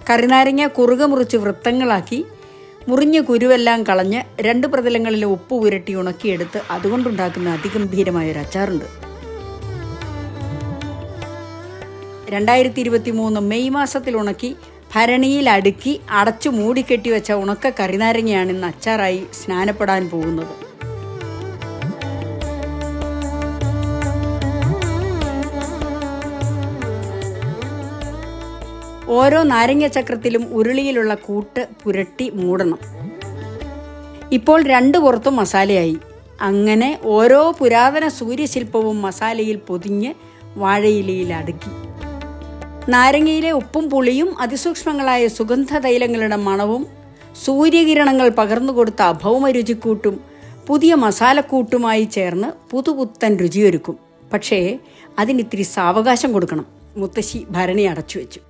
കറിനാരങ്ങ കുറുകെ മുറിച്ച് വൃത്തങ്ങളാക്കി മുറിഞ്ഞ കുരുവെല്ലാം കളഞ്ഞ് 2 പ്രതലങ്ങളിൽ ഉപ്പ് പുരട്ടി ഉണക്കിയെടുത്ത് അതുകൊണ്ടുണ്ടാക്കുന്ന അതിഗംഭീരമായൊരു അച്ചാറുണ്ട്. 2023 മെയ് മാസത്തിൽ ഉണക്കി ഭരണിയിൽ അടുക്കി അടച്ചു മൂടിക്കെട്ടി വെച്ച ഉണക്ക കറിനാരങ്ങയാണ് ഇന്ന് അച്ചാറായി സ്നാനപ്പെടാൻ പോകുന്നത്. ഓരോ നാരങ്ങ ചക്രത്തിലും ഉരുളിയിലുള്ള കൂട്ട് പുരട്ടി മൂടണം. ഇപ്പോൾ 2 പുറത്തും മസാലയായി. അങ്ങനെ ഓരോ പുരാതന സൂര്യശില്പവും മസാലയിൽ പൊതിഞ്ഞ് വാഴയിലയിൽ അടുക്കി. നാരങ്ങയിലെ ഉപ്പും പുളിയും അതിസൂക്ഷ്മങ്ങളായ സുഗന്ധ തൈലങ്ങളുടെ മണവും സൂര്യകിരണങ്ങൾ പകർന്നുകൊടുത്ത അഭൗമ രുചിക്കൂട്ടും പുതിയ മസാലക്കൂട്ടുമായി ചേർന്ന് പുതുപുത്തൻ രുചിയൊരുക്കും. പക്ഷേ അതിനിത്തിരി സാവകാശം കൊടുക്കണം. മുത്തശ്ശി ഭരണി അടച്ചു വെച്ചു.